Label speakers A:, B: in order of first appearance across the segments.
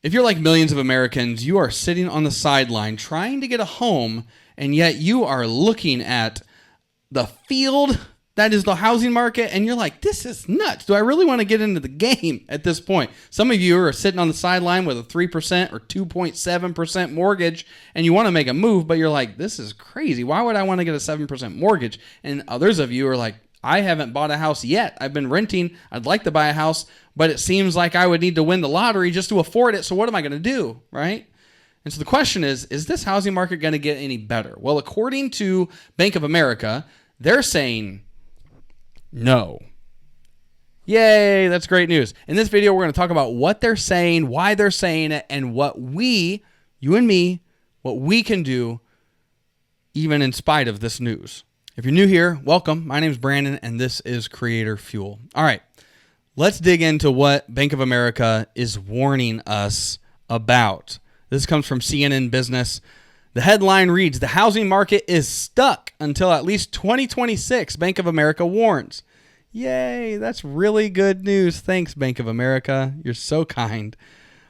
A: If you're like millions of Americans, you are sitting on the sideline trying to get a home, and yet you are looking at the field that is the housing market, and you're like, this is nuts. Do I really want to get into the game at this point? Some of you are sitting on the sideline with a 3% or 2.7% mortgage, and you want to make a move, but you're like, this is crazy. Why would I want to get a 7% mortgage? And others of you are like, I haven't bought a house yet. I've been renting. I'd like to buy a house, but it seems like I would need to win the lottery just to afford it. So what am I going to do, right? And so the question is this housing market going to get any better? Well, according to Bank of America, they're saying no. Yay, that's great news. In this video, we're going to talk about what they're saying, why they're saying it, and what we, you and me, what we can do even in spite of this news. If you're new here, welcome. My name is Brandon, and this is Creator Fuel. All right, let's dig into what Bank of America is warning us about. This comes from CNN Business. The headline reads, "The housing market is stuck until at least 2026, Bank of America warns." Yay, that's really good news. Thanks, Bank of America. You're so kind.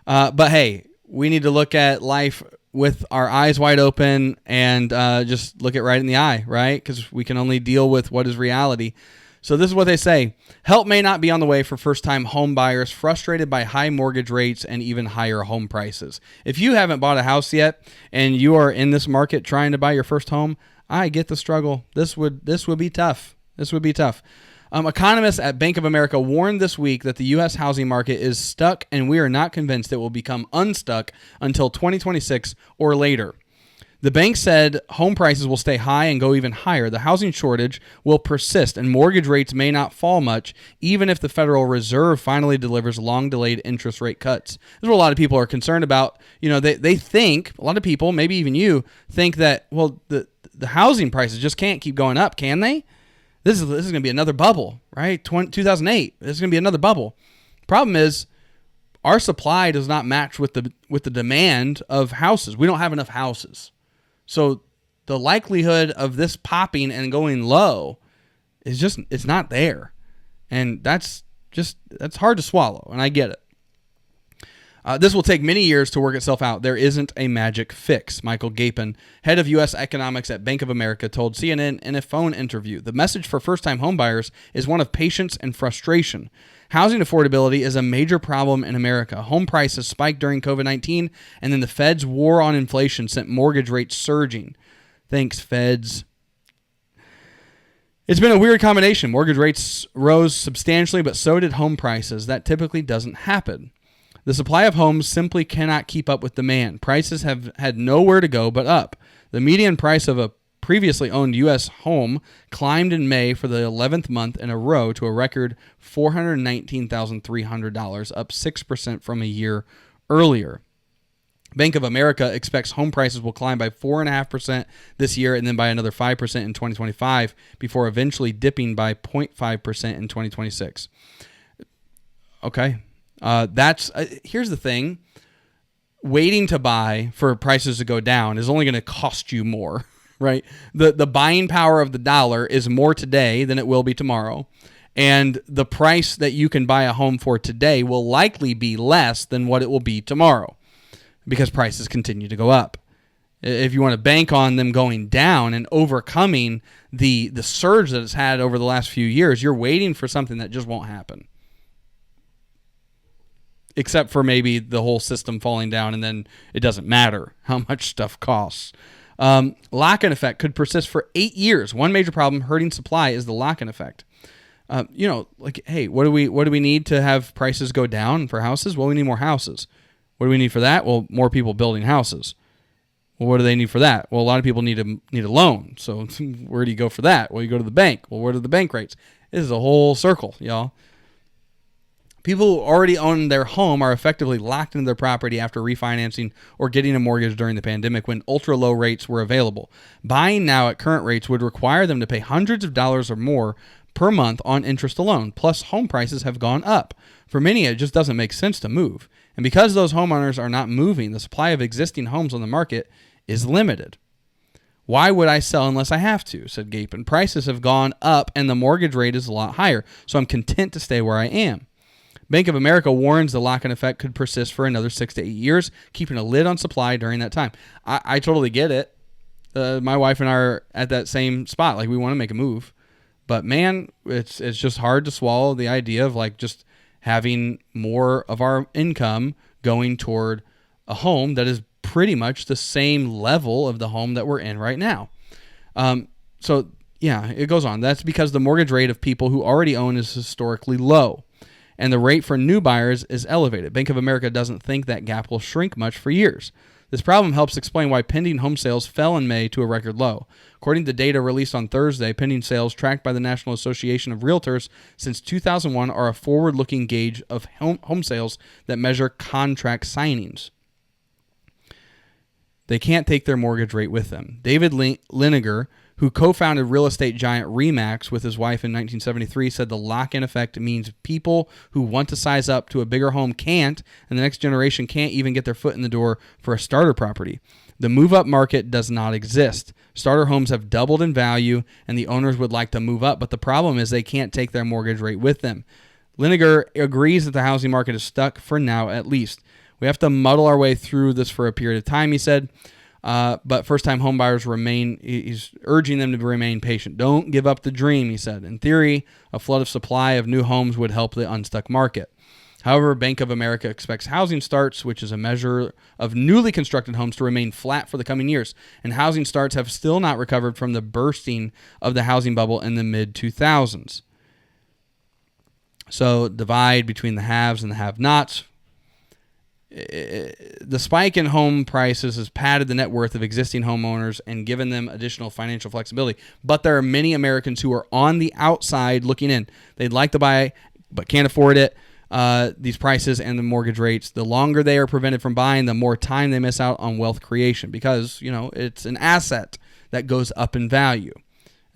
A: But hey, we need to look at life with our eyes wide open and just look it right in the eye, right? Because we can only deal with what is reality. So this is what they say. Help may not be on the way for first-time home buyers frustrated by high mortgage rates and even higher home prices. If you haven't bought a house yet and you are in this market trying to buy your first home, I get the struggle. This would be tough. This would be tough. Economists at Bank of America warned this week that the U.S. housing market is stuck, and we are not convinced it will become unstuck until 2026 or later. The bank said home prices will stay high and go even higher. The housing shortage will persist, and mortgage rates may not fall much, even if the Federal Reserve finally delivers long-delayed interest rate cuts. This is what a lot of people are concerned about. You know, they think, a lot of people, maybe even you, think that, well, the housing prices just can't keep going up, can they? This is going to be another bubble, right? 2008. This is going to be another bubble. Problem is, our supply does not match with the demand of houses. We don't have enough houses, so the likelihood of this popping and going low is just it's not there, and that's hard to swallow. And I get it. This will take many years to work itself out. There isn't a magic fix. Michael Gapin, head of U.S. economics at Bank of America, told CNN in a phone interview. The message for first-time homebuyers is one of patience and frustration. Housing affordability is a major problem in America. Home prices spiked during COVID-19, and then the Fed's war on inflation sent mortgage rates surging. Thanks, Feds. It's been a weird combination. Mortgage rates rose substantially, but so did home prices. That typically doesn't happen. The supply of homes simply cannot keep up with demand. Prices have had nowhere to go but up. The median price of a previously owned U.S. home climbed in May for the 11th month in a row to a record $419,300, up 6% from a year earlier. Bank of America expects home prices will climb by 4.5% this year and then by another 5% in 2025 before eventually dipping by 0.5% in 2026. Okay. Here's the thing. Waiting to buy for prices to go down is only going to cost you more, right? The buying power of the dollar is more today than it will be tomorrow. And the price that you can buy a home for today will likely be less than what it will be tomorrow because prices continue to go up. If you want to bank on them going down and overcoming the surge that it's had over the last few years, you're waiting for something that just won't happen. Except for maybe the whole system falling down, and then it doesn't matter how much stuff costs. Lock-in effect could persist for 8 years. One major problem hurting supply is the lock-in effect. Hey, what do we need to have prices go down for houses? Well, we need more houses. What do we need for that? Well, more people building houses. Well, what do they need for that? Well, a lot of people need a loan. So where do you go for that? Well, you go to the bank. Well, what are the bank rates? This is a whole circle, y'all. People who already own their home are effectively locked into their property after refinancing or getting a mortgage during the pandemic when ultra-low rates were available. Buying now at current rates would require them to pay hundreds of dollars or more per month on interest alone. Plus, home prices have gone up. For many, it just doesn't make sense to move. And because those homeowners are not moving, the supply of existing homes on the market is limited. Why would I sell unless I have to, said Gapin. Prices have gone up and the mortgage rate is a lot higher, so I'm content to stay where I am. Bank of America warns the lock-in effect could persist for another 6 to 8 years, keeping a lid on supply during that time. I totally get it. My wife and I are at that same spot. Like, we want to make a move. But, man, it's just hard to swallow the idea of, like, just having more of our income going toward a home that is pretty much the same level of the home that we're in right now. So, yeah, it goes on. That's because the mortgage rate of people who already own is historically low, and the rate for new buyers is elevated. Bank of America doesn't think that gap will shrink much for years. This problem helps explain why pending home sales fell in May to a record low. According to data released on Thursday, pending sales tracked by the National Association of Realtors since 2001 are a forward-looking gauge of home sales that measure contract signings. They can't take their mortgage rate with them. David Liniger, who co-founded real estate giant RE/MAX with his wife in 1973, said the lock-in effect means people who want to size up to a bigger home can't, and the next generation can't even get their foot in the door for a starter property. The move-up market does not exist. Starter homes have doubled in value, and the owners would like to move up, but the problem is they can't take their mortgage rate with them. Liniger agrees that the housing market is stuck for now at least. We have to muddle our way through this for a period of time, he said. But first-time home buyers he's urging them to remain patient. Don't give up the dream, he said. In theory, a flood of supply of new homes would help the unstuck market. However, Bank of America expects housing starts, which is a measure of newly constructed homes, to remain flat for the coming years. And housing starts have still not recovered from the bursting of the housing bubble in the mid-2000s. So, divide between the haves and the have-nots. The spike in home prices has padded the net worth of existing homeowners and given them additional financial flexibility. But there are many Americans who are on the outside looking in. They'd like to buy but can't afford it. These prices and the mortgage rates, the longer they are prevented from buying, the more time they miss out on wealth creation because, it's an asset that goes up in value,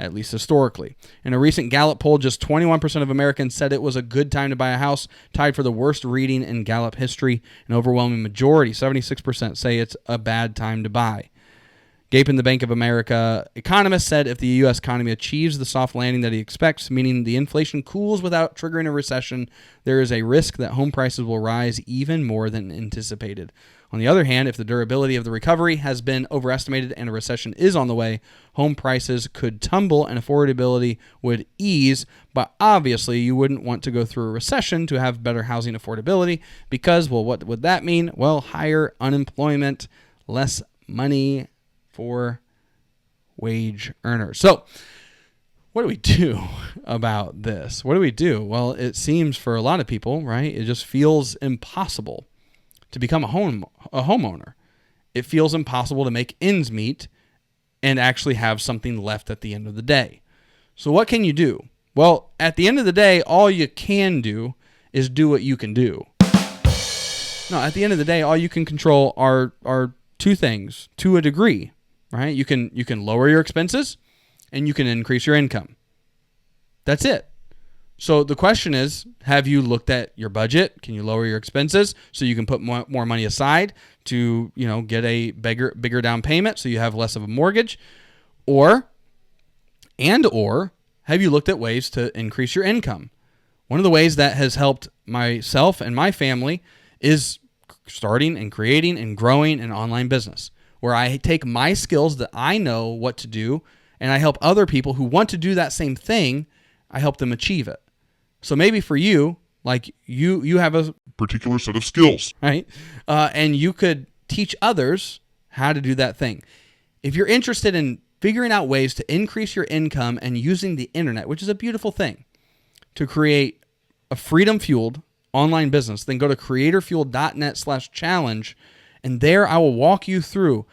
A: at least historically. In a recent Gallup poll, just 21% of Americans said it was a good time to buy a house, tied for the worst reading in Gallup history. An overwhelming majority, 76%, say it's a bad time to buy. Gapin, the Bank of America economist, said if the U.S. economy achieves the soft landing that he expects, meaning the inflation cools without triggering a recession, there is a risk that home prices will rise even more than anticipated. On the other hand, if the durability of the recovery has been overestimated and a recession is on the way, home prices could tumble and affordability would ease, but obviously you wouldn't want to go through a recession to have better housing affordability because, well, what would that mean? Well, higher unemployment, less money for wage earners. So, what do we do about this? What do we do? Well, it seems for a lot of people, right, it just feels impossible to become a homeowner. It feels impossible to make ends meet and actually have something left at the end of the day. So what can you do? Well, at the end of the day, all you can do is do what you can do. No, at the end of the day, all you can control are two things to a degree, right? You can lower your expenses and you can increase your income. That's it. So the question is, have you looked at your budget? Can you lower your expenses so you can put more money aside to, get a bigger down payment so you have less of a mortgage? Or have you looked at ways to increase your income? One of the ways that has helped myself and my family is starting and creating and growing an online business where I take my skills that I know what to do and I help other people who want to do that same thing. I help them achieve it. So maybe for you, like you have a
B: particular set of skills,
A: right? And you could teach others how to do that thing. If you're interested in figuring out ways to increase your income and using the internet, which is a beautiful thing, to create a freedom-fueled online business, then go to creatorfuel.net/challenge, and there I will walk you through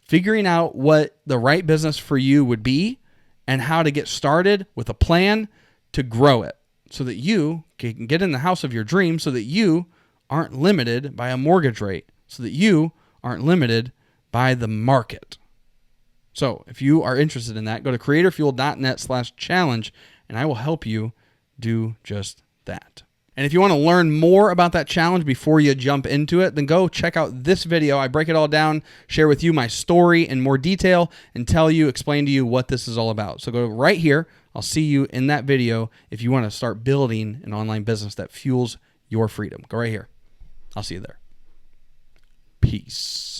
A: figuring out what the right business for you would be and how to get started with a plan to grow it so that you can get in the house of your dreams, so that you aren't limited by a mortgage rate, so that you aren't limited by the market. So if you are interested in that, go to creatorfuel.net/challenge, and I will help you do just that. And if you want to learn more about that challenge before you jump into it, then go check out this video. I break it all down, share with you my story in more detail, and explain to you what this is all about. So go right here. I'll see you in that video if you want to start building an online business that fuels your freedom. Go right here. I'll see you there. Peace.